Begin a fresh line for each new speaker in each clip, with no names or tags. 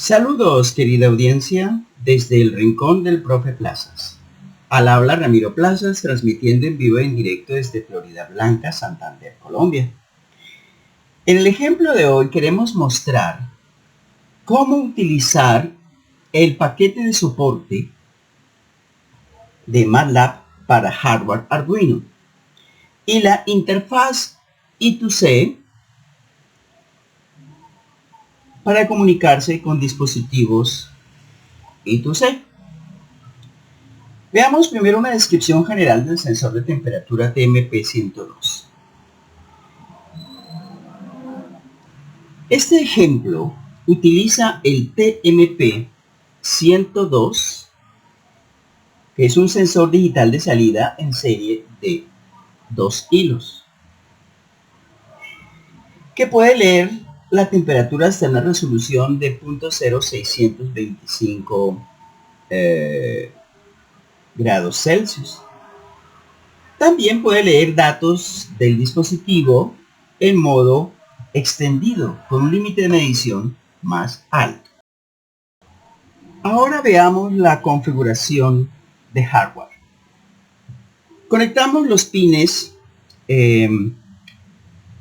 Saludos, querida audiencia, desde el rincón del profe Plazas. Al habla Ramiro Plazas, transmitiendo en vivo y en directo desde Florida Blanca, Santander, Colombia. En el ejemplo de hoy queremos mostrar cómo utilizar el paquete de soporte de MATLAB para hardware Arduino y la interfaz I2C para comunicarse con dispositivos I2C. Veamos primero una descripción general del sensor de temperatura TMP102. Este ejemplo utiliza el TMP102, que es un sensor digital de salida en serie de 2 hilos, que puede leer la temperatura hasta una resolución de 0.0625 grados Celsius. También puede leer datos del dispositivo en modo extendido, con un límite de medición más alto. Ahora veamos la configuración de hardware. Conectamos los pines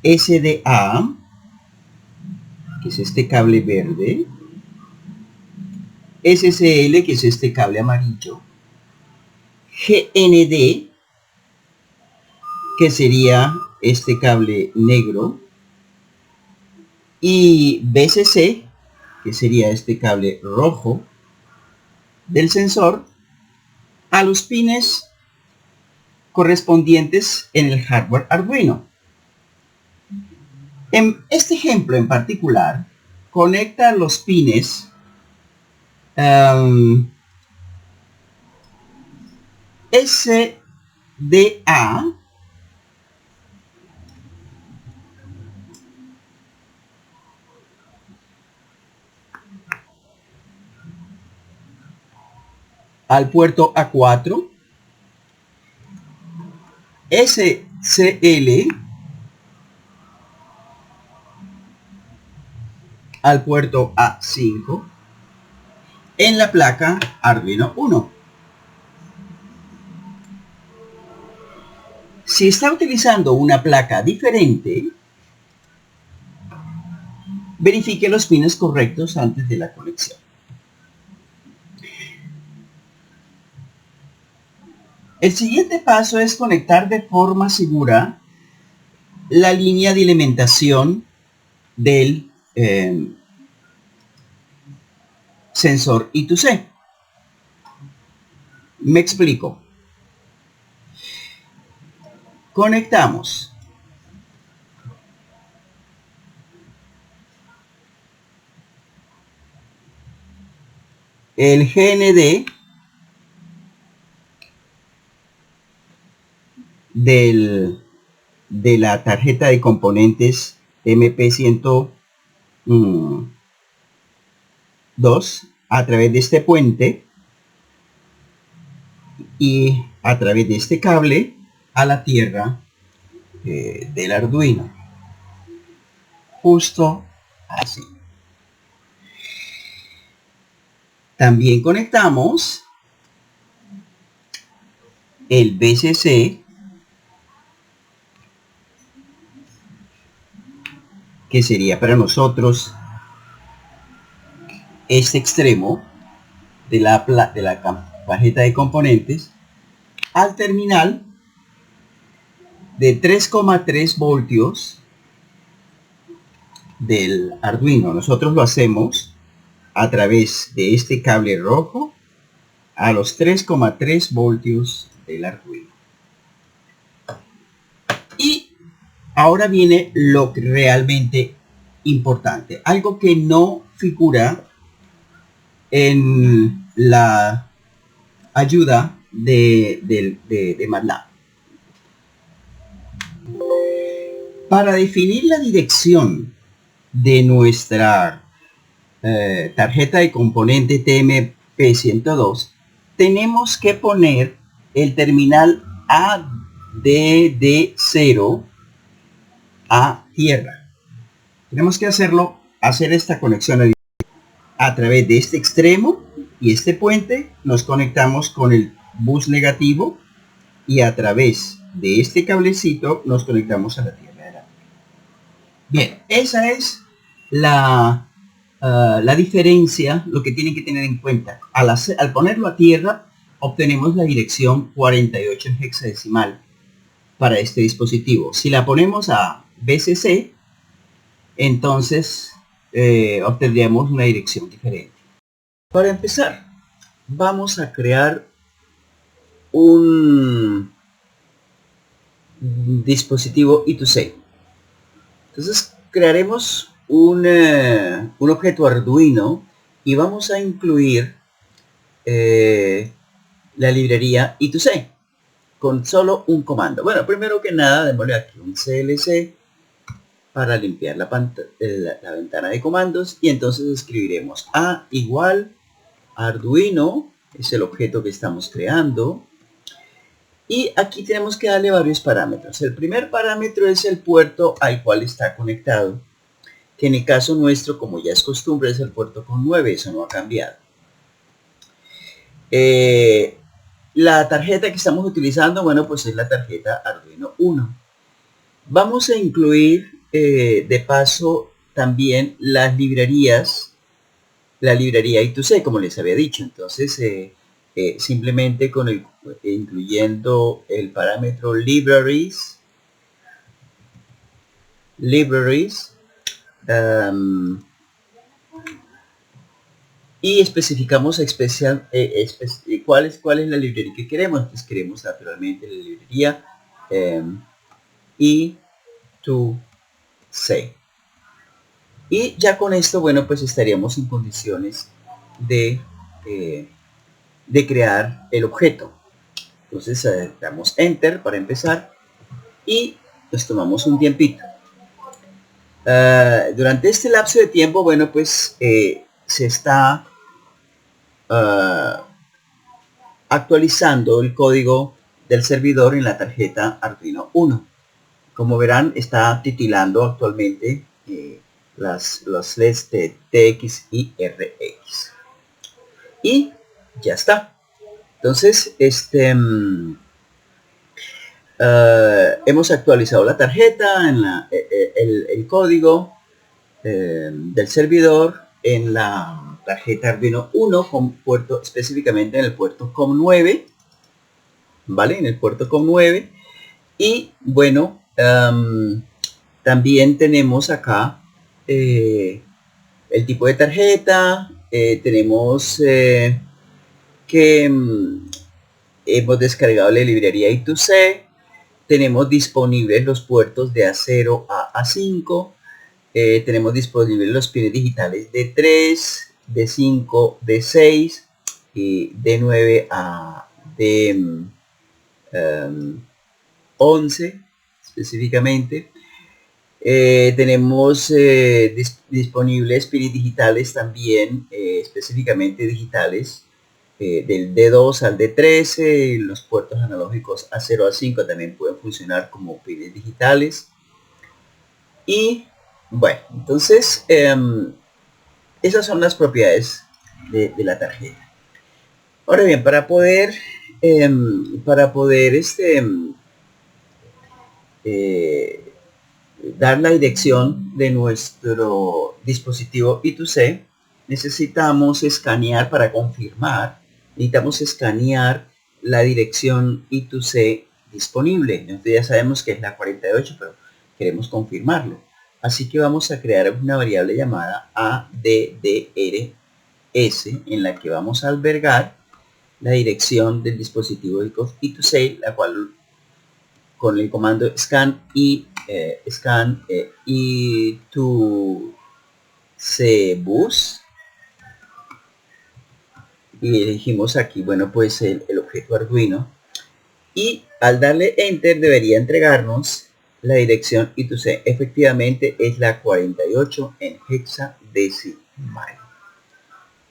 SDA, que es este cable verde, SCL, que es este cable amarillo, GND, que sería este cable negro, y BCC, que sería este cable rojo del sensor, a los pines correspondientes en el hardware Arduino. En este ejemplo en particular, conecta los pines SDA al puerto A4, SCL al puerto A5 en la placa Arduino Uno. Si está utilizando una placa diferente, verifique los pines correctos antes de la conexión. El siguiente paso es conectar de forma segura la línea de alimentación del sensor I2C. Me explico. Conectamos el GND de la tarjeta de componentes TMP102 a través de este puente y a través de este cable a la tierra del Arduino, justo así. También conectamos el BCC, que sería para nosotros este extremo de la tarjeta de componentes, al terminal de 3,3 voltios del Arduino. Nosotros lo hacemos a través de este cable rojo a los 3,3 voltios del Arduino. Y ahora viene lo realmente importante, algo que no figura en la ayuda de MATLAB. Para definir la dirección de nuestra tarjeta de componente TMP102, tenemos que poner el terminal ADD0 a tierra. Tenemos que hacer esta conexión a través de este extremo y este puente nos conectamos con el bus negativo y a través de este cablecito nos conectamos a la tierra de la Tierra. Bien, esa es la diferencia, lo que tienen que tener en cuenta. Al ponerlo a tierra, obtenemos la dirección 48 en hexadecimal para este dispositivo. Si la ponemos a BCC, entonces obtendríamos una dirección diferente. Para empezar, vamos a crear un dispositivo I2C. Entonces crearemos un objeto Arduino y vamos a incluir la librería I2C con solo un comando. Bueno, primero que nada, démosle aquí un CLC para limpiar la ventana de comandos y entonces escribiremos A igual Arduino, es el objeto que estamos creando. Y aquí tenemos que darle varios parámetros. El primer parámetro es el puerto al cual está conectado, que en el caso nuestro, como ya es costumbre, es el puerto con 9, eso no ha cambiado. La tarjeta que estamos utilizando, bueno, pues es la tarjeta Arduino 1. Vamos a incluir de paso también las librerías, la librería I2C, como les había dicho. Entonces, simplemente incluyendo el parámetro libraries, y especificamos cuál es la librería que queremos. Entonces queremos naturalmente la librería I2C. Y ya con esto, bueno, pues estaríamos en condiciones de crear el objeto. Entonces damos Enter para empezar y nos tomamos un tiempito. Durante este lapso de tiempo, bueno, pues se está actualizando el código del servidor en la tarjeta Arduino 1. Como verán, está titilando actualmente las LEDs de TX y RX. Y ya está. Entonces, hemos actualizado la tarjeta, el código del servidor en la tarjeta Arduino 1 con puerto, específicamente en el puerto COM9, ¿vale? En el puerto COM9. Y bueno, también tenemos acá el tipo de tarjeta, tenemos que hemos descargado la librería I2C, tenemos disponibles los puertos de A0 a A5, tenemos disponibles los pines digitales de 3, de 5, de 6 y de 9 a de 11 específicamente. Tenemos disponibles pines digitales también, específicamente digitales, del D2 al D13. Los puertos analógicos A0 a 5 también pueden funcionar como pines digitales. Y bueno, entonces esas son las propiedades de la tarjeta. Ahora bien, para poder dar la dirección de nuestro dispositivo I2C, necesitamos escanear para confirmar. Necesitamos escanear la dirección I2C disponible. Nosotros ya sabemos que es la 48, pero queremos confirmarlo. Así que vamos a crear una variable llamada ADDRS en la que vamos a albergar la dirección del dispositivo I2C, la cual con el comando scan I2C bus, y elegimos aquí, bueno, pues el objeto Arduino, y al darle enter debería entregarnos la dirección I2C. Efectivamente es la 48 en hexadecimal.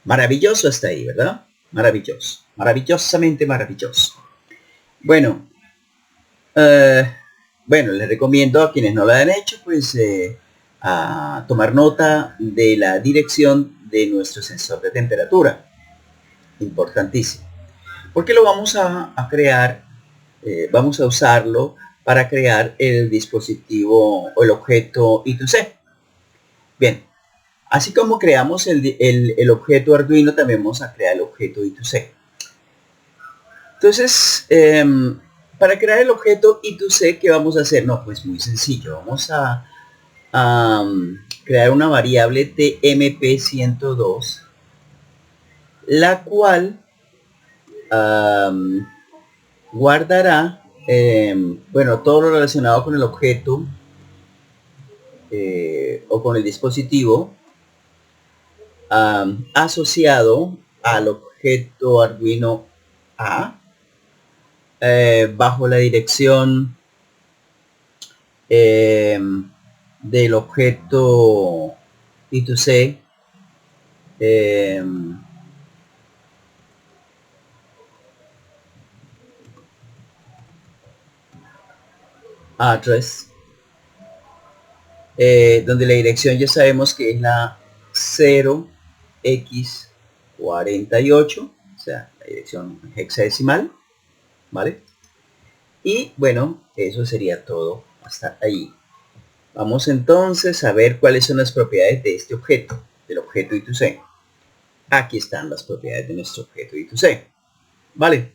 Maravilloso hasta ahí, ¿verdad? Maravilloso, maravillosamente maravilloso. Bueno, les recomiendo a quienes no lo han hecho, pues a tomar nota de la dirección de nuestro sensor de temperatura. Importantísimo. Porque lo vamos a crear, vamos a usarlo para crear el dispositivo o el objeto I2C. Bien, así como creamos el objeto Arduino, también vamos a crear el objeto I2C. Entonces, para crear el objeto I2C, ¿qué vamos a hacer? No, pues muy sencillo. Vamos a crear una variable tmp102, la cual guardará, bueno, todo lo relacionado con el objeto o con el dispositivo asociado al objeto Arduino A, bajo la dirección del objeto I2C address, donde la dirección ya sabemos que es la 0x48, o sea, la dirección hexadecimal, ¿vale? Y bueno, eso sería todo hasta ahí. Vamos entonces a ver cuáles son las propiedades de este objeto, del objeto I2C. Aquí están las propiedades de nuestro objeto I2C, ¿vale?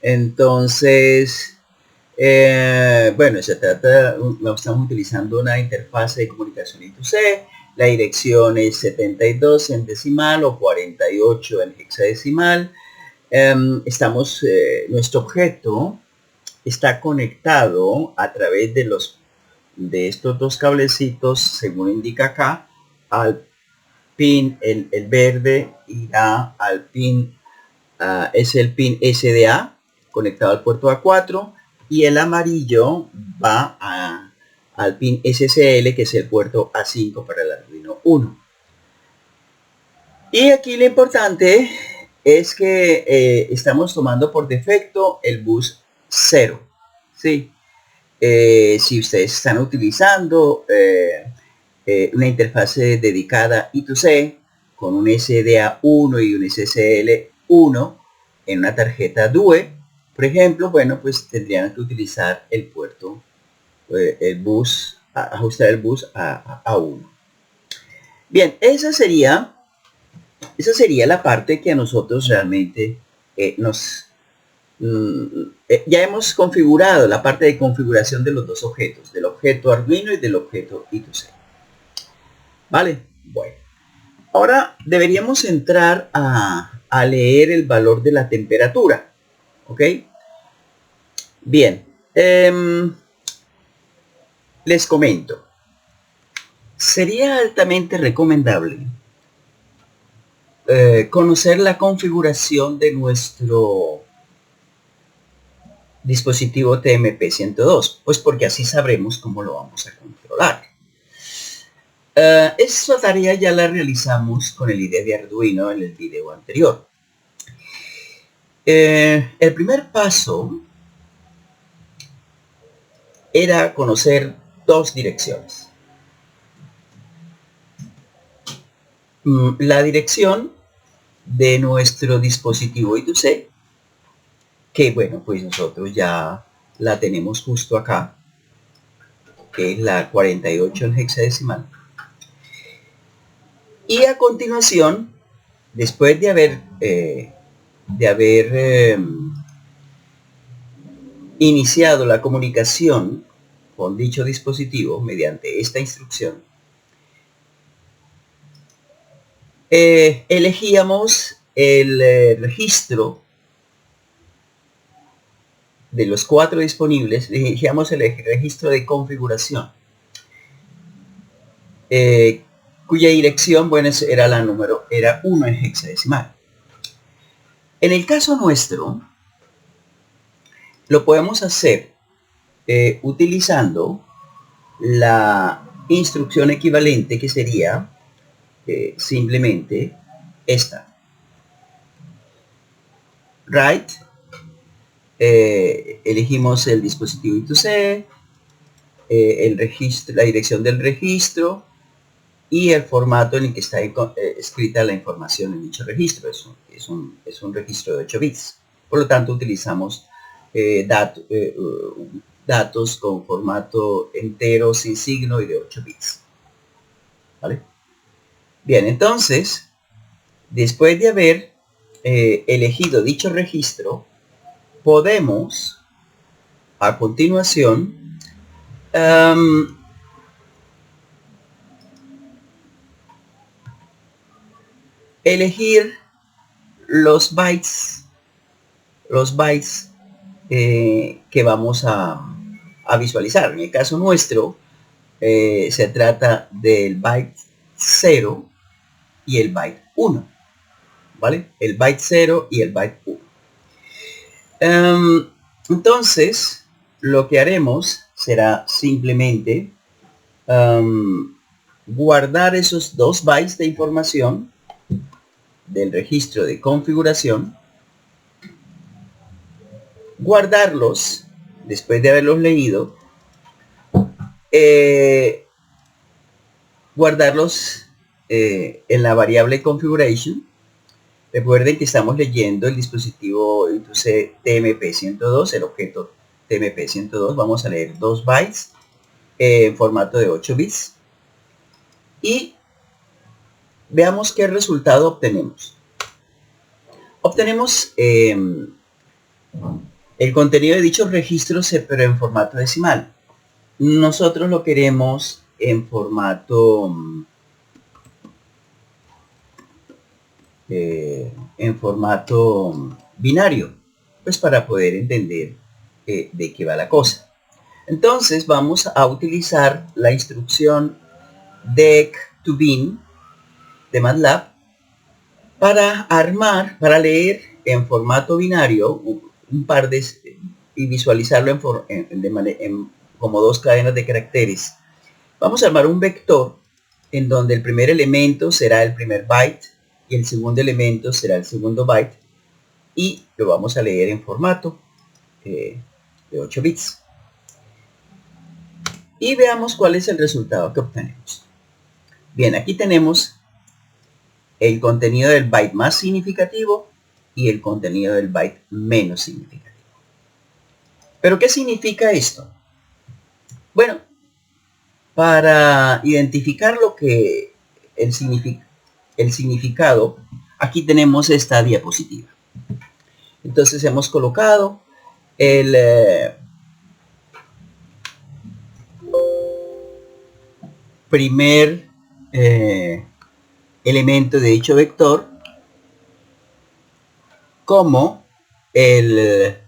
Entonces, bueno, se trata, estamos utilizando una interfase de comunicación I2C, la dirección es 72 en decimal o 48 en hexadecimal. Nuestro objeto está conectado a través de estos dos cablecitos, según indica acá, al pin, el verde irá al pin, es el pin SDA, conectado al puerto A4, y el amarillo va al pin SCL, que es el puerto A5 para el Arduino 1. Y aquí lo importante es que estamos tomando por defecto el bus 0, ¿sí? Si ustedes están utilizando una interfase dedicada I2C con un SDA1 y un SSL1 en una tarjeta DUE, por ejemplo, bueno, pues tendrían que utilizar el puerto, el bus, ajustar el bus a 1. Bien, esa sería la parte que a nosotros realmente ya hemos configurado la parte de configuración de los dos objetos, del objeto Arduino y del objeto I2C. ¿Vale? Bueno. Ahora deberíamos entrar a leer el valor de la temperatura. ¿Ok? Bien. Les comento. Sería altamente recomendable conocer la configuración de nuestro dispositivo TMP102, pues porque así sabremos cómo lo vamos a controlar. Esta tarea ya la realizamos con el IDE de Arduino en el video anterior. El primer paso era conocer dos direcciones. La dirección de nuestro dispositivo I2C, que bueno, pues nosotros ya la tenemos justo acá, que es la 48 en hexadecimal. Y a continuación, después de haber iniciado la comunicación con dicho dispositivo mediante esta instrucción, elegíamos el registro de los 4 disponibles, elegíamos el registro de configuración, cuya dirección, bueno, era 1 en hexadecimal. En el caso nuestro, lo podemos hacer utilizando la instrucción equivalente, que sería simplemente esta. Write, elegimos el dispositivo I2C, el registro, la dirección del registro, y el formato en el que está escrita la información en dicho registro. Es un registro de 8 bits. Por lo tanto, utilizamos datos con formato entero, sin signo y de 8 bits. ¿Vale? Bien, entonces, después de haber elegido dicho registro, podemos, a continuación, elegir los bytes que vamos a visualizar. En el caso nuestro, se trata del byte 0 y el byte 1, ¿vale? El byte 0 y el byte 1. Entonces, lo que haremos será simplemente guardar esos 2 bytes de información del registro de configuración, guardarlos después de haberlos leído, guardarlos en la variable configuration. Recuerden que estamos leyendo el dispositivo TMP102, el objeto TMP102. Vamos a leer 2 bytes en formato de 8 bits y veamos qué resultado obtenemos. Obtenemos el contenido de dichos registros, pero en formato decimal. Nosotros lo queremos en formato binario, pues para poder entender de qué va la cosa. Entonces vamos a utilizar la instrucción dec2bin de MATLAB para leer en formato binario un par de y visualizarlo como 2 cadenas de caracteres. Vamos a armar un vector en donde el primer elemento será el primer byte y el segundo elemento será el segundo byte, y lo vamos a leer en formato de 8 bits. Y veamos cuál es el resultado que obtenemos. Bien, aquí tenemos el contenido del byte más significativo y el contenido del byte menos significativo. ¿Pero qué significa esto? Bueno, para identificar lo que el significado, aquí tenemos esta diapositiva. Entonces hemos colocado el primer elemento de dicho vector como el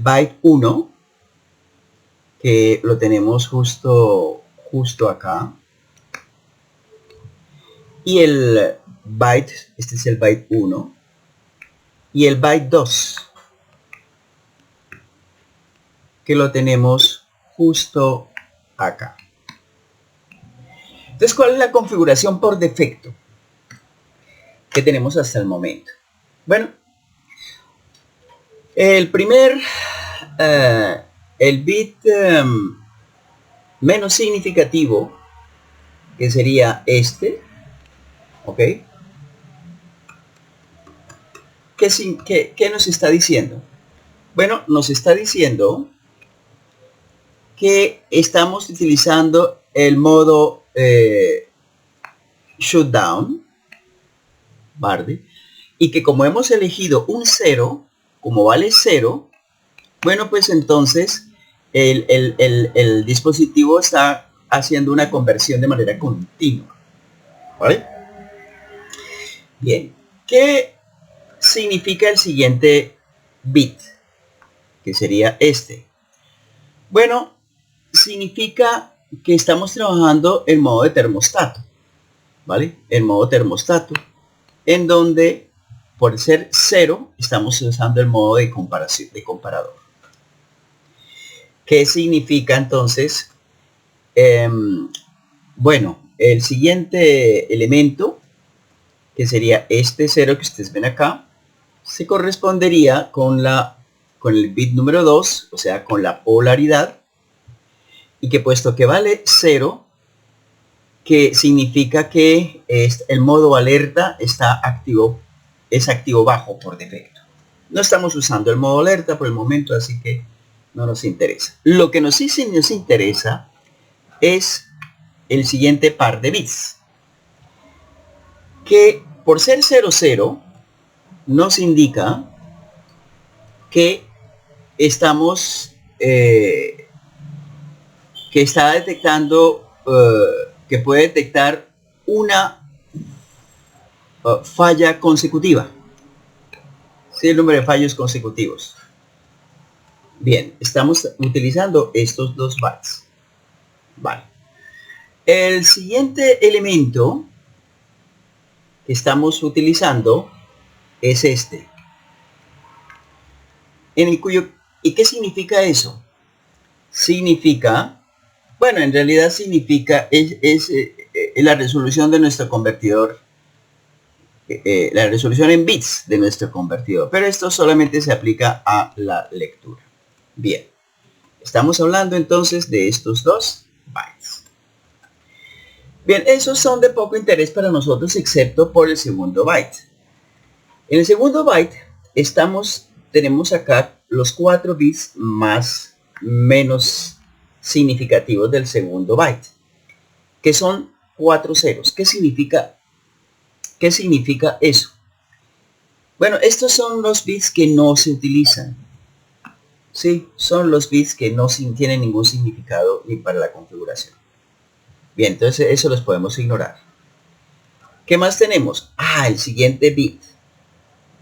byte 1, que lo tenemos justo acá, y el byte, este es el byte 1, y el byte 2, que lo tenemos justo acá. Entonces, ¿cuál es la configuración por defecto que tenemos hasta el momento? Bueno, el primer, el bit menos significativo, que sería este, ¿ok? ¿Qué nos está diciendo? Bueno, nos está diciendo que estamos utilizando el modo shutdown, ¿vale? Y que como hemos elegido un 0, como vale 0, bueno, pues entonces el dispositivo está haciendo una conversión de manera continua, ¿vale? Bien, ¿qué significa el siguiente bit? Que sería este. Bueno, significa que estamos trabajando en modo de termostato, ¿vale? En modo termostato, en donde por ser 0 estamos usando el modo de comparación, de comparador. ¿Qué significa entonces? Bueno, el siguiente elemento, que sería este 0 que ustedes ven acá, se correspondería con el bit número 2, o sea, con la polaridad, y que puesto que vale 0, que significa que el modo alerta está activo, es activo bajo por defecto. No estamos usando el modo alerta por el momento, así que no nos interesa. Lo que sí nos interesa es el siguiente par de bits, que por ser 00 nos indica que estamos que está detectando que puede detectar una falla consecutiva. ¿Sí? El número de fallos consecutivos. Bien, estamos utilizando estos 2 bytes. Vale. El siguiente elemento que estamos utilizando es este. En el cuyo, ¿y qué significa eso? Significa, bueno, en realidad significa es la resolución de nuestro convertidor, la resolución en bits de nuestro convertidor, pero esto solamente se aplica a la lectura. Bien, estamos hablando entonces de estos 2 bytes. Bien, esos son de poco interés para nosotros excepto por el segundo byte. En el segundo byte tenemos acá los 4 bits menos significativos del segundo byte, que son 4 ceros. ¿Qué significa eso? Bueno, estos son los bits que no se utilizan. Sí, son los bits que no tienen ningún significado ni para la configuración. Bien, entonces eso los podemos ignorar. ¿Qué más tenemos? El siguiente bit.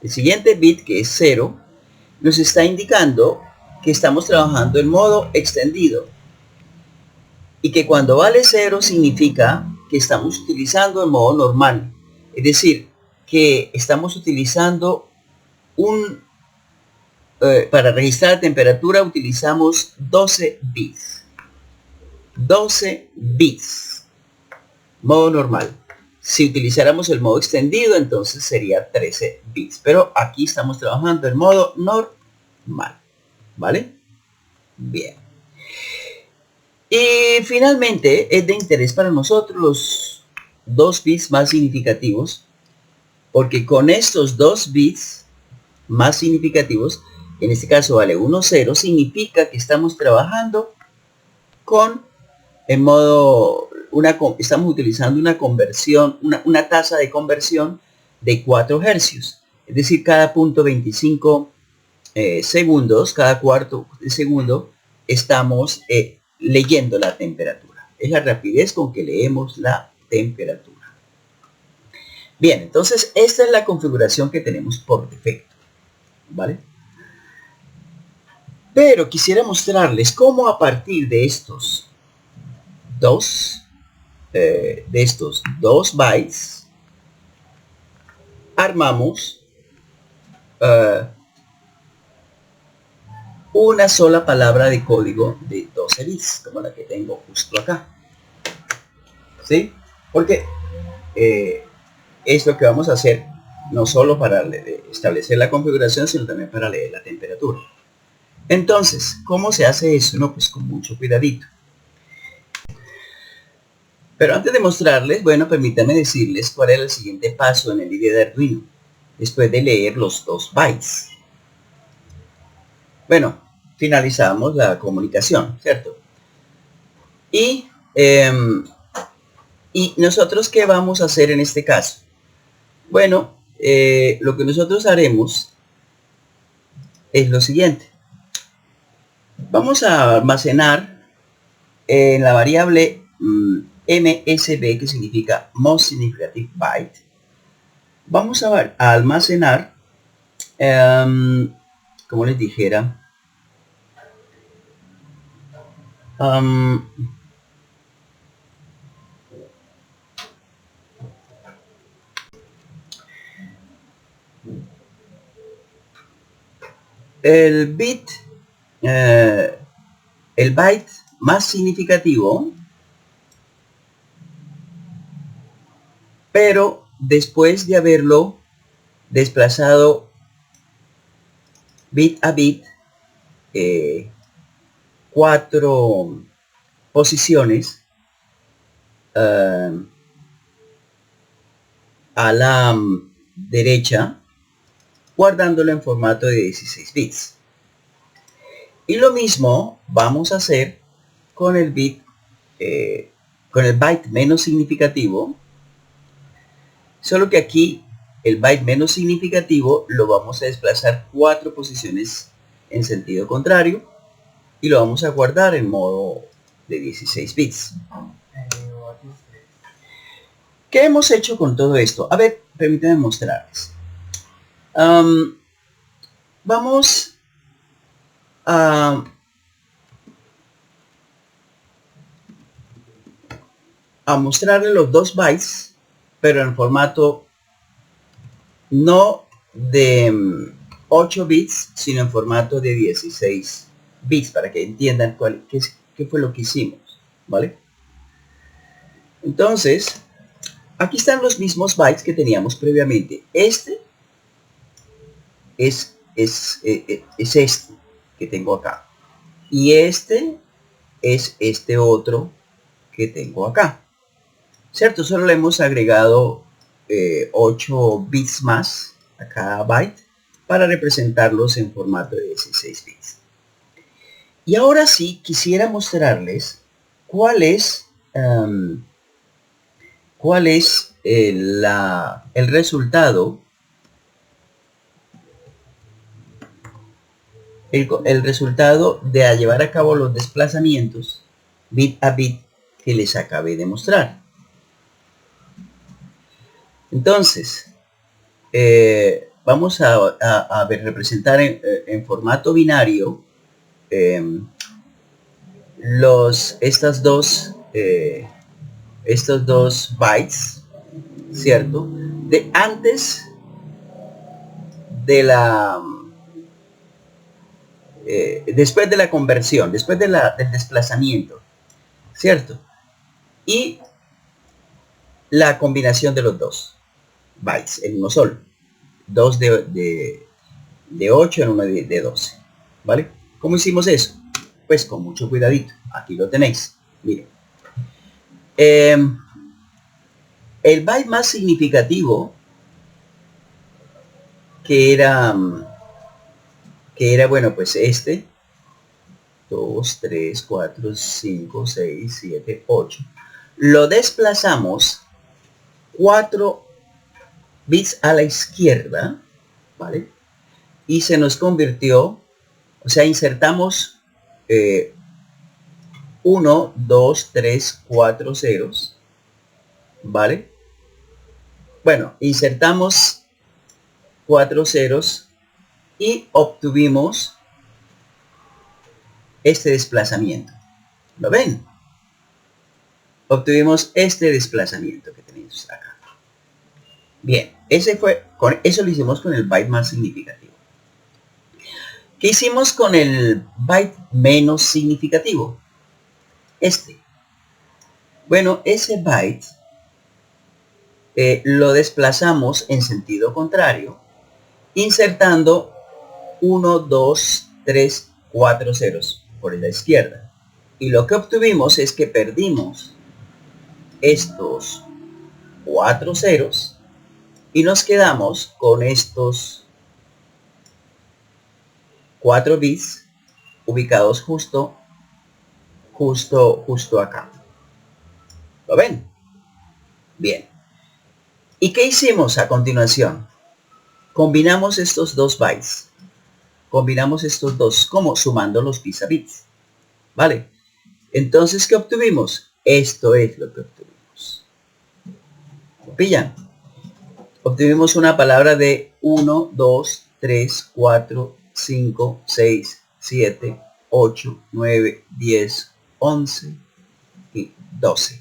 El siguiente bit, que es 0, nos está indicando que estamos trabajando en modo extendido. Y que cuando vale 0 significa que estamos utilizando el modo normal. Es decir, que estamos utilizando para registrar la temperatura utilizamos 12 bits. 12 bits. Modo normal. Si utilizáramos el modo extendido, entonces sería 13 bits. Pero aquí estamos trabajando en modo normal. ¿Vale? Bien. Y finalmente es de interés para nosotros los 2 bits más significativos, porque con estos 2 bits más significativos, en este caso vale 1, 0, significa que estamos trabajando estamos utilizando una conversión, una tasa de conversión de 4 hercios. Es decir, cada punto 25 segundos, cada cuarto de segundo, estamos leyendo la temperatura. Es la rapidez con que leemos la temperatura. Bien, entonces esta es la configuración que tenemos por defecto. ¿Vale? Pero quisiera mostrarles cómo a partir de estos dos bytes armamos una sola palabra de código de 12 bits, como la que tengo justo acá. ¿Sí? Porque es lo que vamos a hacer no solo para establecer la configuración, sino también para leer la temperatura. Entonces, ¿cómo se hace eso? No, pues con mucho cuidadito. Pero antes de mostrarles, bueno, permítanme decirles cuál es el siguiente paso en el IDE de Arduino, después de leer los 2 bytes. Bueno, finalizamos la comunicación, ¿cierto? Y nosotros, ¿qué vamos a hacer en este caso? Bueno, lo que nosotros haremos es lo siguiente. Vamos a almacenar en la variable MSB, que significa Most Significant Byte. Vamos a almacenar, como les dijera, el byte más significativo, pero después de haberlo desplazado bit a bit 4 posiciones a la derecha, guardándolo en formato de 16 bits. Y lo mismo vamos a hacer con el con el byte menos significativo, solo que aquí el byte menos significativo lo vamos a desplazar 4 posiciones en sentido contrario y lo vamos a guardar en modo de 16 bits. ¿Qué hemos hecho con todo esto? A ver, permítanme mostrarles. Vamos a mostrarle los 2 bytes, pero en formato no de 8 bits, sino en formato de 16 bits, para que entiendan qué fue lo que hicimos, ¿vale? Entonces, aquí están los mismos bytes que teníamos previamente. Este es este que tengo acá. Y este es este otro que tengo acá. ¿Cierto? Solo le hemos agregado 8 bits más a cada byte para representarlos en formato de 16 bits. Y ahora sí quisiera mostrarles cuál es el resultado, el resultado de llevar a cabo los desplazamientos bit a bit que les acabé de mostrar. Entonces, vamos a representar en formato binario estos dos bytes, ¿cierto? De antes de después de la conversión, después del desplazamiento, ¿cierto? Y la combinación de los 2 bytes en uno solo. 2 de 8 en uno de 12. ¿Vale? ¿Cómo hicimos eso? Pues con mucho cuidadito. Aquí lo tenéis. Miren. El byte más significativo, que era bueno, pues este 2, 3, 4, 5, 6, 7, 8, lo desplazamos 4 bits a la izquierda, ¿vale? Y se nos convirtió, o sea, insertamos 1, 2, 3, 4 ceros, ¿vale? Bueno, insertamos 4 ceros y obtuvimos este desplazamiento. ¿Lo ven? Obtuvimos este desplazamiento que tenemos acá. Bien, con eso lo hicimos con el byte más significativo. ¿Qué hicimos con el byte menos significativo? Este. Bueno, ese byte lo desplazamos en sentido contrario, insertando 1, 2, 3, 4 ceros por la izquierda. Y lo que obtuvimos es que perdimos estos 4 ceros y nos quedamos con estos 4 bits ubicados justo acá. ¿Lo ven? Bien. ¿Y qué hicimos a continuación? Combinamos estos 2 bytes. Combinamos estos dos, ¿cómo? Sumando los bits a bits. ¿Vale? Entonces, ¿qué obtuvimos? Esto es lo que obtuvimos. ¿Lo pillan? Obtuvimos una palabra de 1, 2, 3, 4, 5, 6, 7, 8, 9, 10, 11 y 12.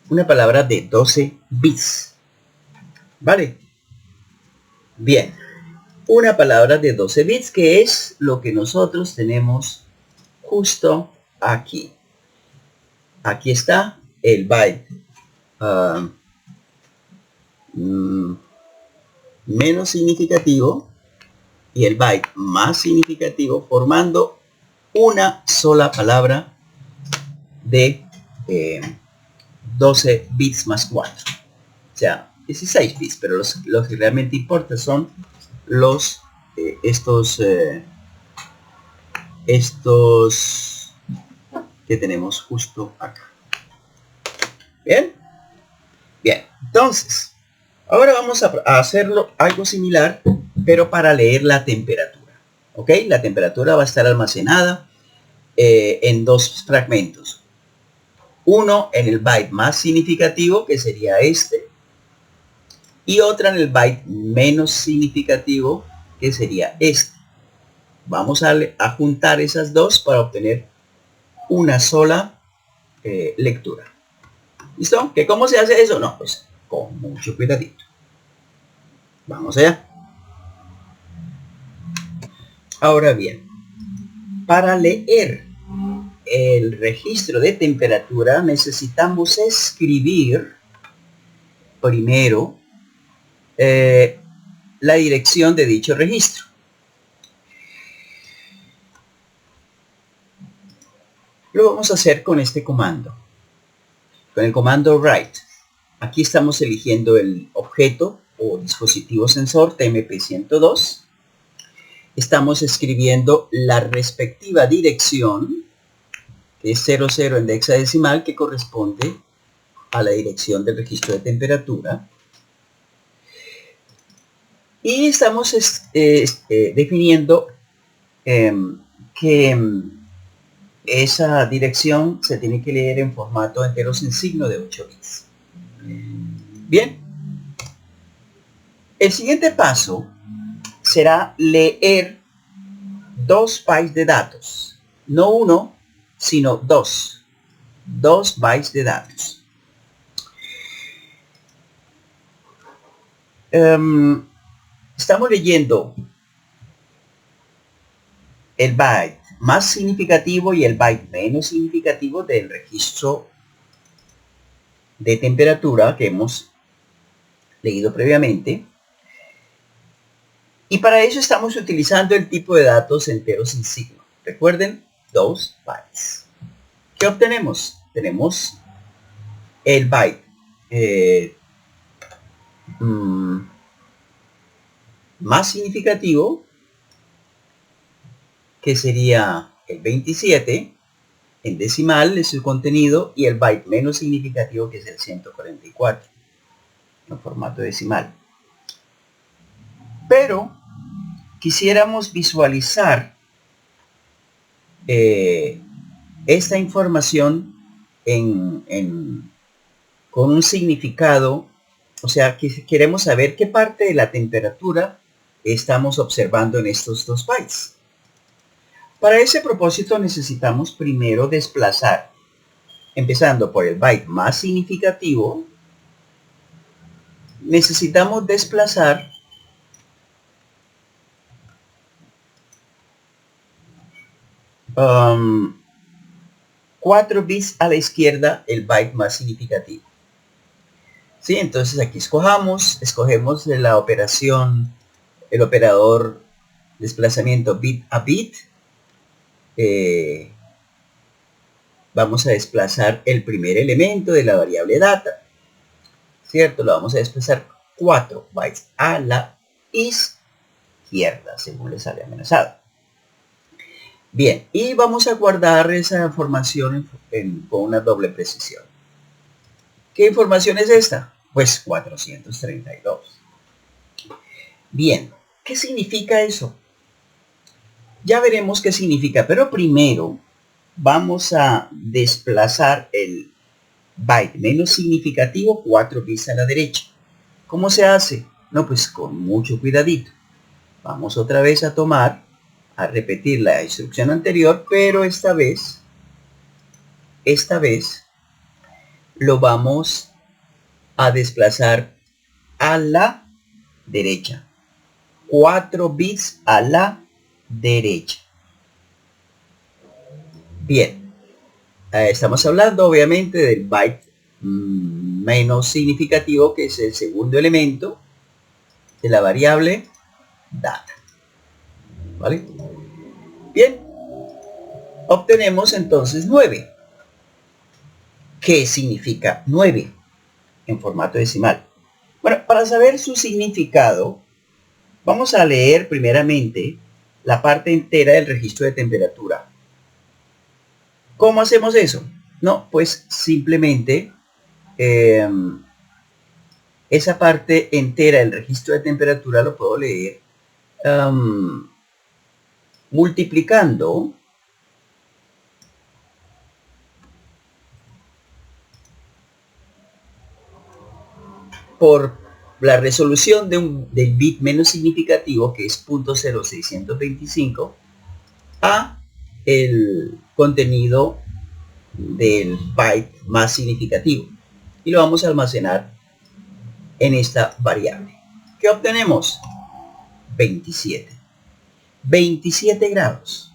Una palabra de 12 bits. ¿Vale? Bien. Una palabra de 12 bits, que es lo que nosotros tenemos justo aquí. Aquí está el byte menos significativo y el byte más significativo, formando una sola palabra de 12 bits más 4. O sea, 16 bits, pero los que realmente importan son los estos que tenemos justo acá. Bien, bien. Entonces, ahora vamos a hacerlo algo similar, pero para leer la temperatura. ¿Ok? La temperatura va a estar almacenada en dos fragmentos. Uno en el byte más significativo, que sería este, y otra en el byte menos significativo, que sería este. Vamos a juntar esas dos para obtener una sola lectura. ¿Listo? ¿Que cómo se hace eso? No, pues con mucho cuidadito. Vamos allá. Ahora bien, para leer el registro de temperatura necesitamos escribir primero la dirección de dicho registro. Lo vamos a hacer con este comando, con el comando write. Aquí estamos eligiendo el objeto o dispositivo sensor TMP102. Estamos escribiendo la respectiva dirección, que es 00 en hexadecimal, que corresponde a la dirección del registro de temperatura. Y estamos definiendo que esa dirección se tiene que leer en formato entero sin signo de 8 bits. Bien. El siguiente paso será leer 2 bytes de datos. No 1, sino 2. 2 bytes de datos. Estamos leyendo el byte más significativo y el byte menos significativo del registro de temperatura que hemos leído previamente. Y para eso estamos utilizando el tipo de datos entero sin signo. Recuerden, 2 bytes. ¿Qué obtenemos? Tenemos el byte más significativo, que sería el 27 en decimal es su contenido, y el byte menos significativo, que es el 144 en formato decimal. Pero quisiéramos visualizar esta información con un significado, o sea, que queremos saber qué parte de la temperatura estamos observando en estos 2 bytes. Para ese propósito necesitamos primero desplazar, empezando por el byte más significativo, necesitamos desplazar 4 bits a la izquierda el byte más significativo. ¿Sí? Entonces aquí escogemos la operación, el operador desplazamiento bit a bit. Vamos a desplazar el primer elemento de la variable data, ¿cierto? Lo vamos a desplazar 4 bytes a la izquierda, según le sale amenazado. Bien, y vamos a guardar esa información con una doble precisión. ¿Qué información es esta? Pues 432. Bien, ¿qué significa eso? Ya veremos qué significa, pero primero vamos a desplazar el byte menos significativo 4 bits a la derecha. ¿Cómo se hace? No, pues con mucho cuidadito. Vamos otra vez a repetir la instrucción anterior, pero esta vez lo vamos a desplazar a la derecha. 4 bits a la derecha. Bien, estamos hablando obviamente del byte menos significativo, que es el segundo elemento de la variable data. ¿Vale? Bien, obtenemos entonces 9. ¿Qué significa 9 en formato decimal? Bueno, para saber su significado, vamos a leer primeramente la parte entera del registro de temperatura. ¿Cómo hacemos eso? No, pues simplemente esa parte entera del registro de temperatura lo puedo leer multiplicando por la resolución del bit menos significativo, que es 0.0625, a el contenido del byte más significativo, y lo vamos a almacenar en esta variable. ¿Qué obtenemos? 27 grados.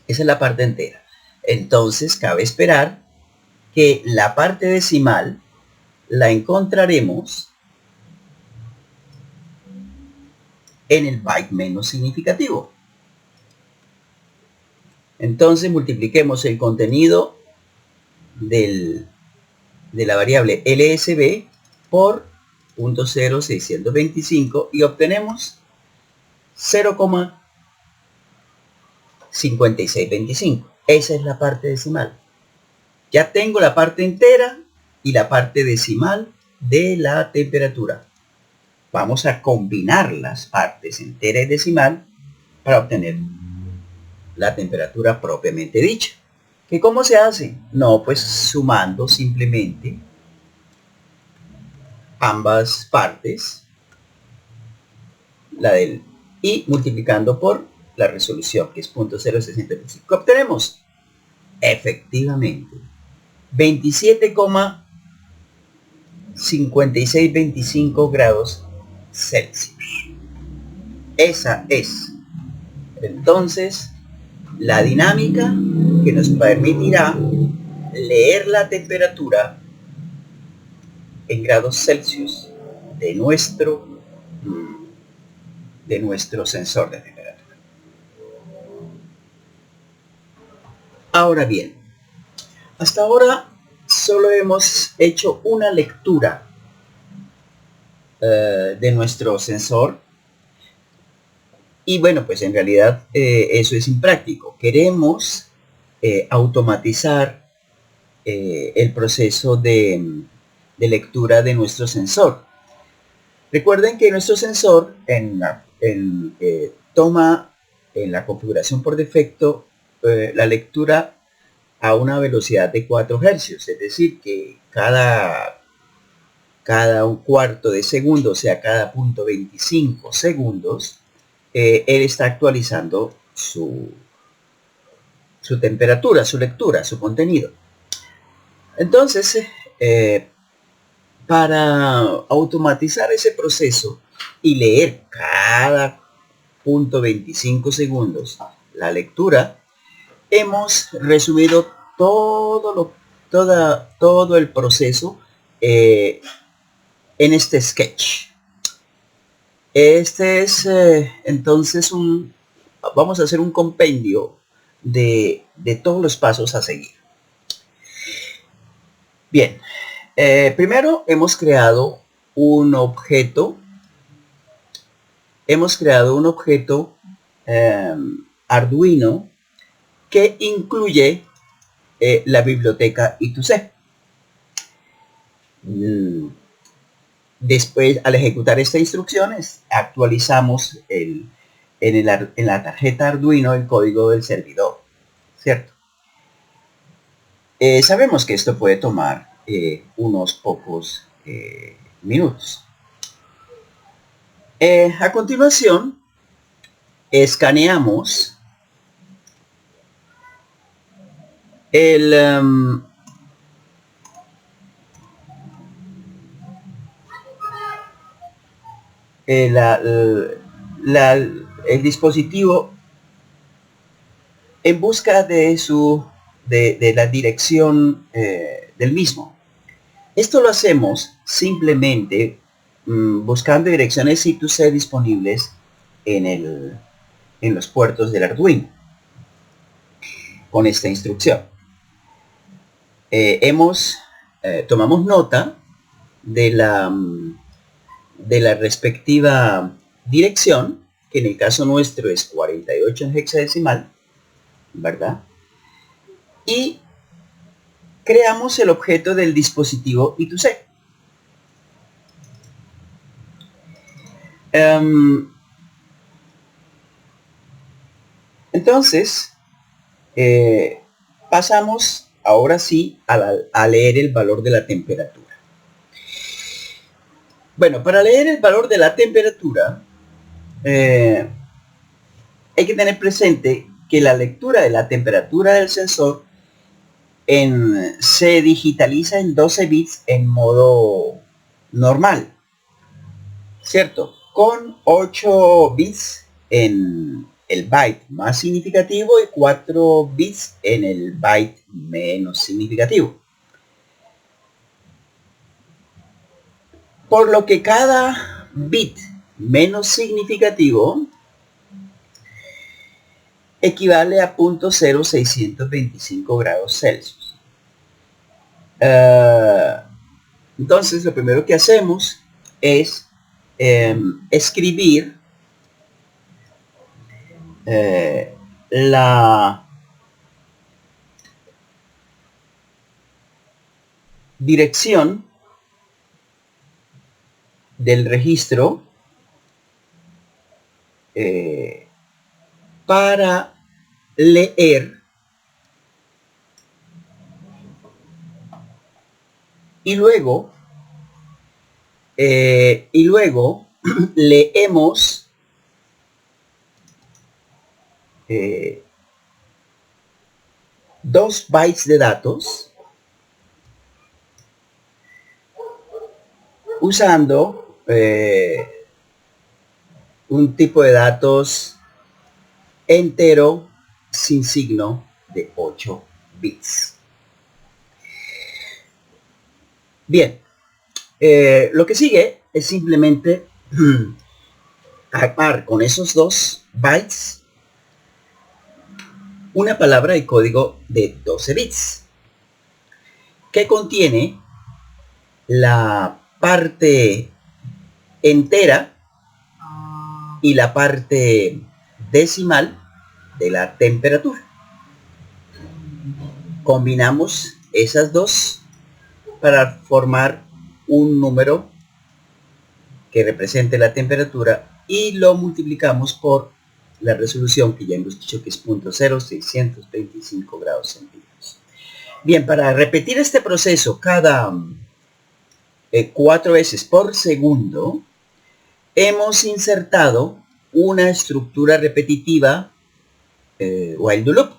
Esa es la parte entera. Entonces cabe esperar que la parte decimal la encontraremos en el byte menos significativo. Entonces multipliquemos el contenido de la variable LSB por 0.0625 y obtenemos 0,5625. Esa es la parte decimal. Ya tengo la parte entera y la parte decimal de la temperatura. Vamos a combinar las partes entera y decimal para obtener la temperatura propiamente dicha. ¿Que cómo se hace? No, pues sumando simplemente ambas partes, y multiplicando por la resolución, que es 0.0625. ¿Qué obtenemos? Efectivamente, 27,5625 grados Celsius. Esa es entonces la dinámica que nos permitirá leer la temperatura en grados Celsius de nuestro sensor de temperatura. Ahora bien, hasta ahora solo hemos hecho una lectura de nuestro sensor, y bueno, pues en realidad eso es impráctico. Queremos automatizar el proceso de lectura de nuestro sensor. Recuerden que nuestro sensor toma en la configuración por defecto la lectura a una velocidad de 4 Hz, es decir, que cada un cuarto de segundo, o sea, cada 0.25 segundos, él está actualizando su temperatura, su lectura, su contenido. Entonces, para automatizar ese proceso y leer cada 0.25 segundos la lectura, hemos resumido todo el proceso en este sketch. Este es entonces vamos a hacer un compendio de todos los pasos a seguir. Bien, primero hemos creado un objeto. Arduino que incluye la biblioteca I2C. Después, al ejecutar esta instrucción, actualizamos en la tarjeta Arduino el código del servidor, ¿cierto? Sabemos que esto puede tomar unos pocos minutos. A continuación, escaneamos el dispositivo en busca de la dirección del mismo. Esto lo hacemos simplemente buscando direcciones I2C disponibles en los puertos del Arduino con esta instrucción. tomamos nota de la respectiva dirección, que en el caso nuestro es 48 en hexadecimal, ¿verdad? Y creamos el objeto del dispositivo I2C. Entonces, pasamos ahora sí a leer el valor de la temperatura. Bueno, para leer el valor de la temperatura, hay que tener presente que la lectura de la temperatura del sensor se digitaliza en 12 bits en modo normal, ¿cierto? Con 8 bits en el byte más significativo y 4 bits en el byte menos significativo. Por lo que cada bit menos significativo equivale a 0.0625 grados Celsius. Entonces, lo primero que hacemos es escribir la dirección del registro para leer y luego leemos dos bytes de datos usando un tipo de datos entero sin signo de 8 bits. Bien, lo que sigue es simplemente armar con esos dos bytes una palabra de código de 12 bits que contiene la parte entera y la parte decimal de la temperatura. Combinamos esas dos para formar un número que represente la temperatura y lo multiplicamos por la resolución, que ya hemos dicho que es 0.0625 grados centígrados. Bien, para repetir este proceso cada 4 veces por segundo, hemos insertado una estructura repetitiva while do loop,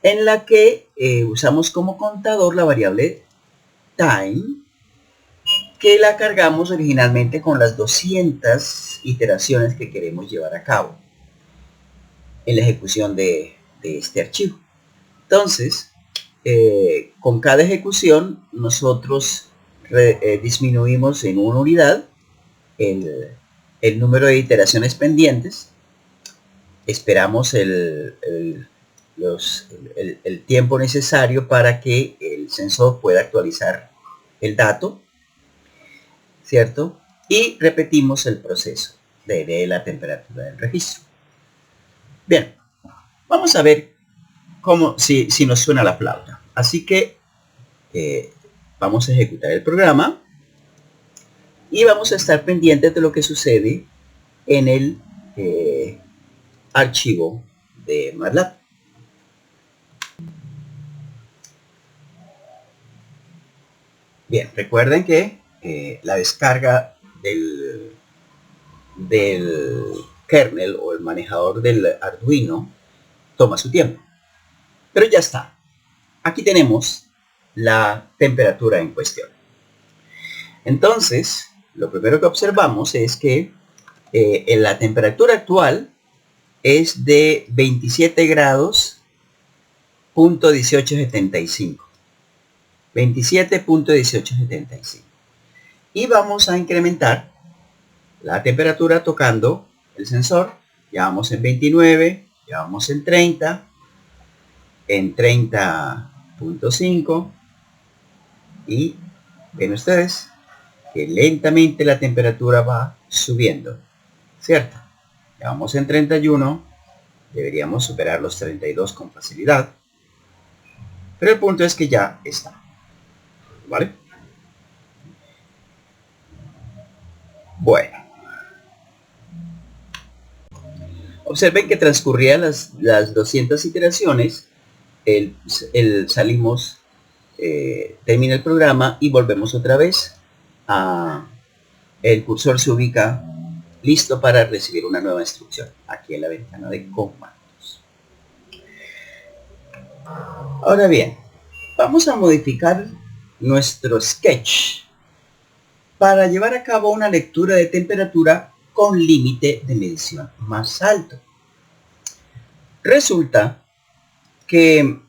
en la que usamos como contador la variable time, que la cargamos originalmente con las 200 iteraciones que queremos llevar a cabo en la ejecución de este archivo. Entonces, con cada ejecución nosotros disminuimos en una unidad el número de iteraciones pendientes, esperamos el tiempo necesario para que el sensor pueda actualizar el dato, ¿cierto? Y repetimos el proceso de la temperatura del registro. Bien, vamos a ver si nos suena la flauta. Así que vamos a ejecutar el programa y vamos a estar pendientes de lo que sucede en el archivo de MATLAB. Bien, recuerden que la descarga del kernel o el manejador del Arduino toma su tiempo, pero ya está. Aquí tenemos la temperatura en cuestión. Entonces, lo primero que observamos es que en la temperatura actual es de 27 grados punto 1875. 27.1875. Y vamos a incrementar la temperatura tocando el sensor. Ya vamos en 29, ya vamos en 30, en 30.5, Y ven ustedes que lentamente la temperatura va subiendo, ¿cierto? Ya vamos en 31, deberíamos superar los 32 con facilidad, pero el punto es que ya está, ¿vale? Bueno, observen que transcurrían las 200 iteraciones, salimos, termina el programa y volvemos otra vez el cursor se ubica listo para recibir una nueva instrucción aquí en la ventana de comandos. Ahora bien, vamos a modificar nuestro sketch para llevar a cabo una lectura de temperatura con límite de medición más alto. Resulta que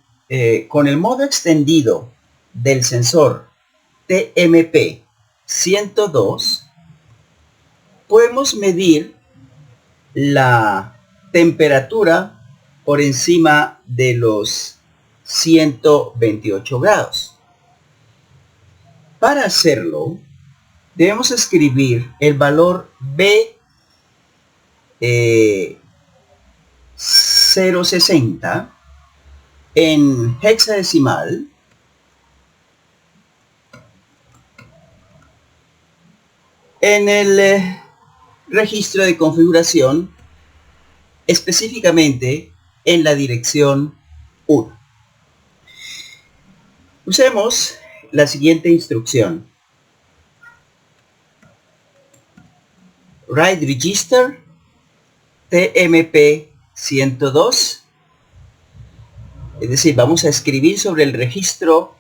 con el modo extendido del sensor TMP 102 podemos medir la temperatura por encima de los 128 grados. Para hacerlo, debemos escribir el valor B060 en hexadecimal en el registro de configuración, específicamente en la dirección 1. Usemos la siguiente instrucción: write register TMP 102, es decir, vamos a escribir sobre el registro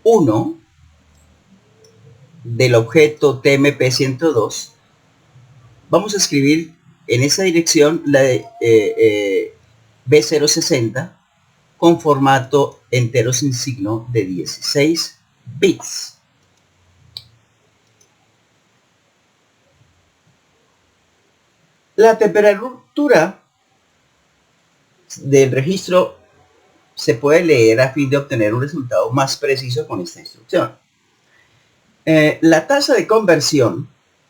1 del objeto TMP 102. Vamos a escribir en esa dirección la B060 con formato entero sin signo de 16 bits. La temperatura del registro se puede leer a fin de obtener un resultado más preciso con esta instrucción. La tasa de conversión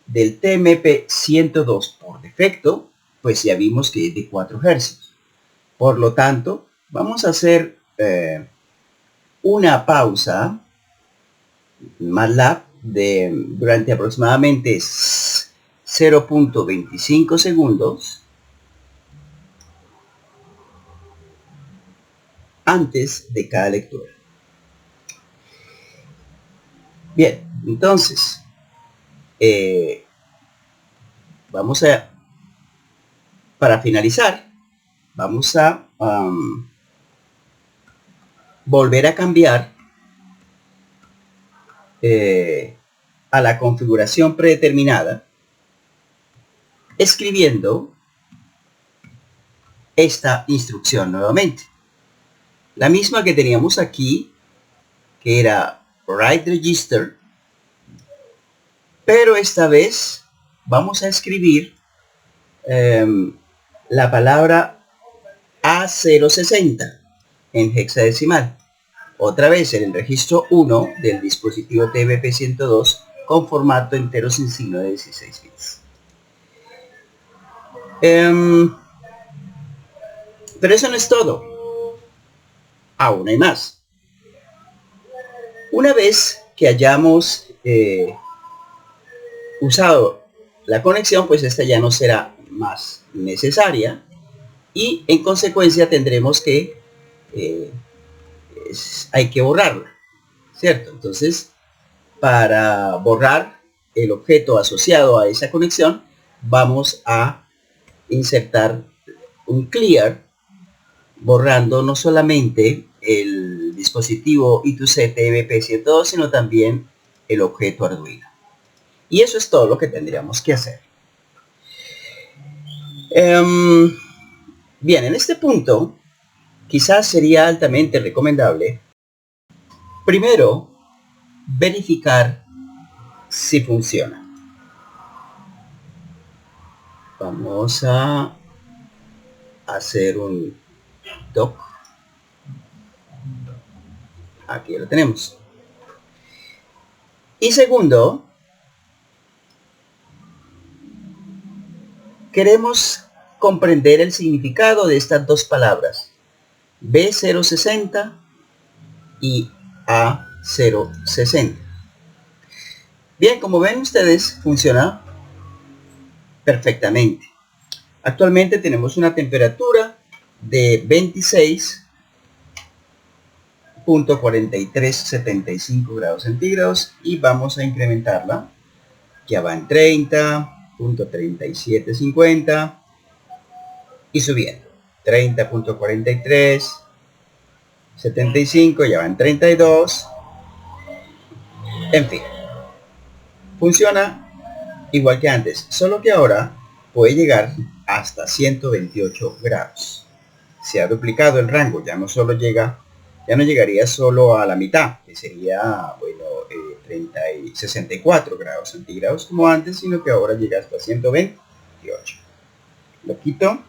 del TMP 102 por defecto, pues ya vimos que es de 4 Hz. Por lo tanto, vamos a hacer una pausa MATLAB durante aproximadamente 0.25 segundos antes de cada lectura. Bien, entonces para finalizar, vamos a volver a cambiar a la configuración predeterminada, escribiendo esta instrucción nuevamente, la misma que teníamos aquí, que era write register, pero esta vez vamos a escribir la palabra A060 en hexadecimal, otra vez en el registro 1 del dispositivo TMP 102 con formato entero sin signo de 16 bits. Pero eso no es todo. Aún hay más. Una vez que hayamos usado la conexión, pues esta ya no será más necesaria y en consecuencia tendremos que hay que borrarla, ¿cierto? Entonces, para borrar el objeto asociado a esa conexión, vamos a insertar un clear, borrando no solamente el dispositivo I2C TMP 102, sino también el objeto Arduino. Y eso es todo lo que tendríamos que hacer. Bien, en este punto, quizás sería altamente recomendable, primero, verificar si funciona. Vamos a hacer un doc. Aquí lo tenemos. Y segundo, queremos comprender el significado de estas dos palabras, B060 y A060. Bien, como ven ustedes, funciona perfectamente. Actualmente tenemos una temperatura de 26.4375 grados centígrados y vamos a incrementarla. Ya va en 30.3750 y subiendo. 30.4375, ya va en 32. En fin, funciona igual que antes, solo que ahora puede llegar hasta 128 grados. Se ha duplicado el rango, ya no llegaría solo a la mitad, que sería, bueno, 64 grados centígrados como antes, sino que ahora llega hasta 128. Lo quito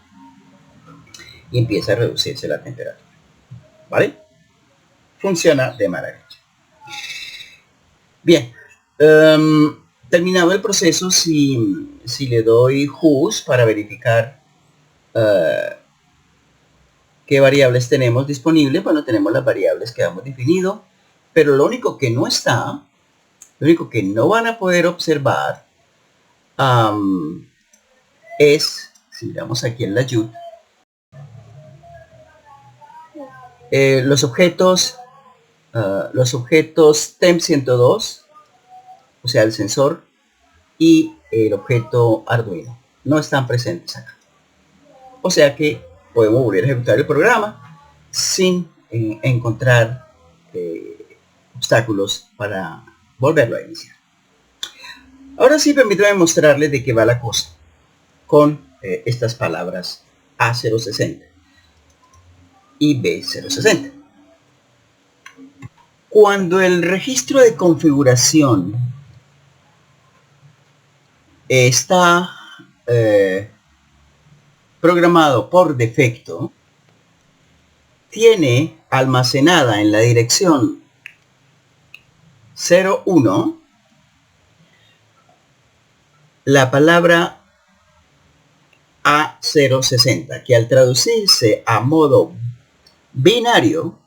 y empieza a reducirse la temperatura. ¿Vale? Funciona de maravilla. Bien. Terminado el proceso, si le doy Whos para verificar qué variables tenemos disponibles, bueno, tenemos las variables que hemos definido, pero lo único que no está, lo único que no van a poder observar es, si miramos aquí en la YUT, los objetos TEMP102, o sea, el sensor, y el objeto Arduino no están presentes acá. O sea que podemos volver a ejecutar el programa sin encontrar obstáculos para volverlo a iniciar. Ahora sí, permítame mostrarles de qué va la cosa con estas palabras A060 y B060. Cuando el registro de configuración está programado por defecto, tiene almacenada en la dirección 01 la palabra A060, que al traducirse a modo binario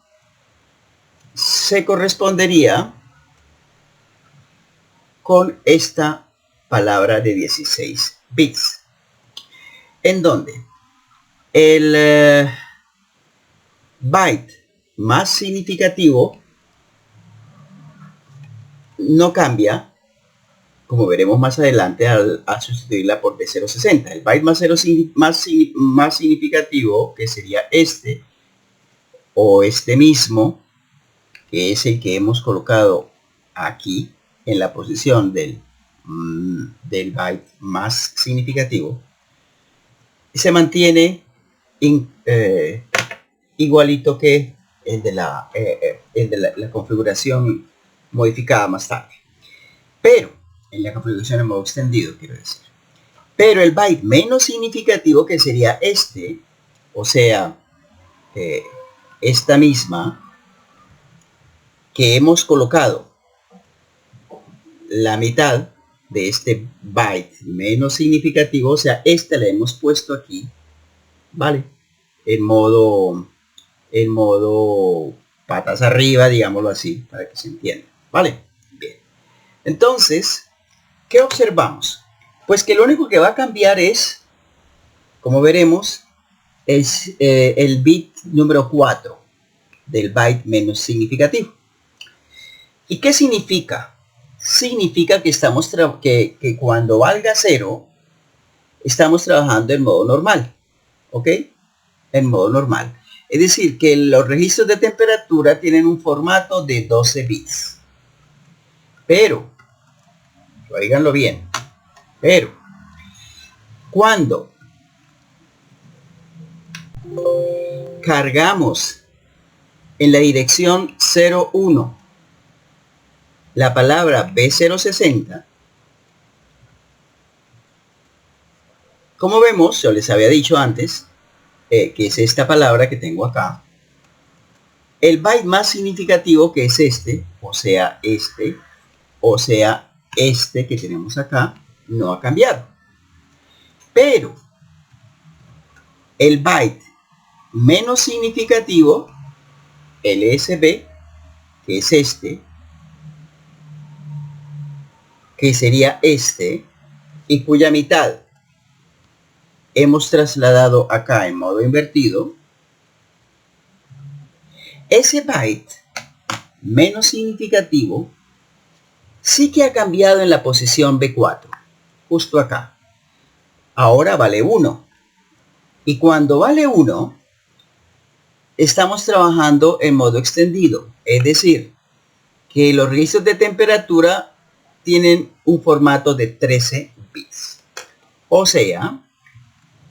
se correspondería con esta palabra de 16 bits, en donde el byte más significativo no cambia, como veremos más adelante al sustituirla por B060. El byte más significativo, que sería este, o este mismo, que es el que hemos colocado aquí en la posición del byte más significativo, se mantiene igualito que el de la configuración modificada más tarde, pero en la configuración en modo extendido, quiero decir. Pero el byte menos significativo, que sería este, o sea, esta misma, que hemos colocado la mitad de este byte menos significativo, o sea, esta la hemos puesto aquí, ¿vale? En modo patas arriba, digámoslo así, para que se entienda, ¿vale? Bien. Entonces, ¿qué observamos? Pues que lo único que va a cambiar es, como veremos, es el bit número 4 del byte menos significativo. ¿Y qué significa? Significa que estamos que cuando valga 0 estamos trabajando en modo normal, ¿ok? En modo normal. Es decir, que los registros de temperatura tienen un formato de 12 bits. Pero, oíganlo bien, pero cuando cargamos en la dirección 01 la palabra B060, como vemos, yo les había dicho antes, que es esta palabra que tengo acá, el byte más significativo, que es este, o sea, este, O sea, este que tenemos acá no ha cambiado. Pero el byte menos significativo, el SB, que es este, que sería este, y cuya mitad hemos trasladado acá en modo invertido, ese byte menos significativo sí que ha cambiado en la posición B4, justo acá. Ahora vale 1. Y cuando vale 1, estamos trabajando en modo extendido, es decir, que los registros de temperatura tienen un formato de 13 bits. O sea,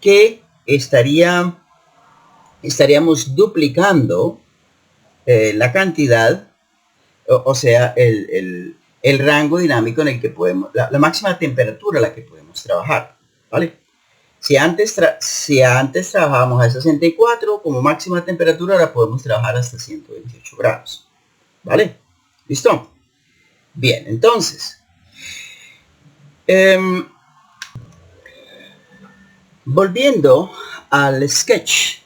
que estaríamos duplicando la cantidad, o sea, el rango dinámico en el que podemos, la máxima temperatura a la que podemos trabajar, ¿vale? Si antes trabajábamos a 64 como máxima temperatura, ahora podemos trabajar hasta 128 grados, ¿vale? ¿Listo? Bien, entonces, volviendo al sketch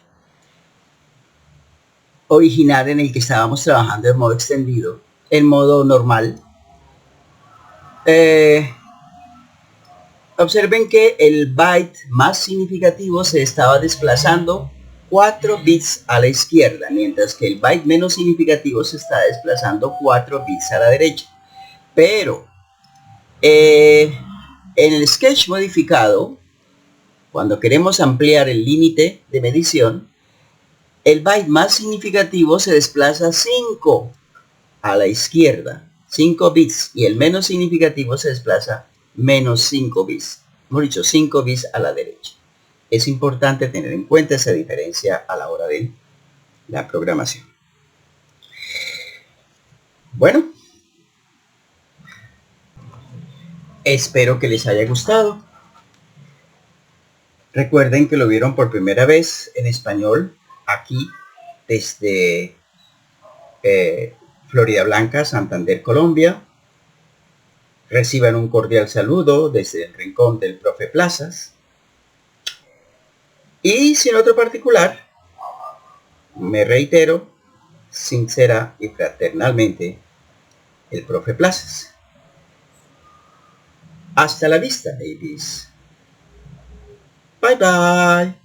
original en el que estábamos trabajando en modo extendido, en modo normal, observen que el byte más significativo se estaba desplazando 4 bits a la izquierda, mientras que el byte menos significativo se está desplazando 4 bits a la derecha. Pero en el sketch modificado, cuando queremos ampliar el límite de medición, el byte más significativo se desplaza 5 a la izquierda, 5 bits, y el menos significativo se desplaza menos 5 bits. Hemos dicho 5 bits a la derecha. Es importante tener en cuenta esa diferencia a la hora de la programación. Bueno, espero que les haya gustado. Recuerden que lo vieron por primera vez en español aquí desde Florida Blanca, Santander, Colombia. Reciban un cordial saludo desde el rincón del profe Plazas. Y sin otro particular, me reitero, sincera y fraternalmente, el profe Plazas. Hasta la vista, babies. Bye bye.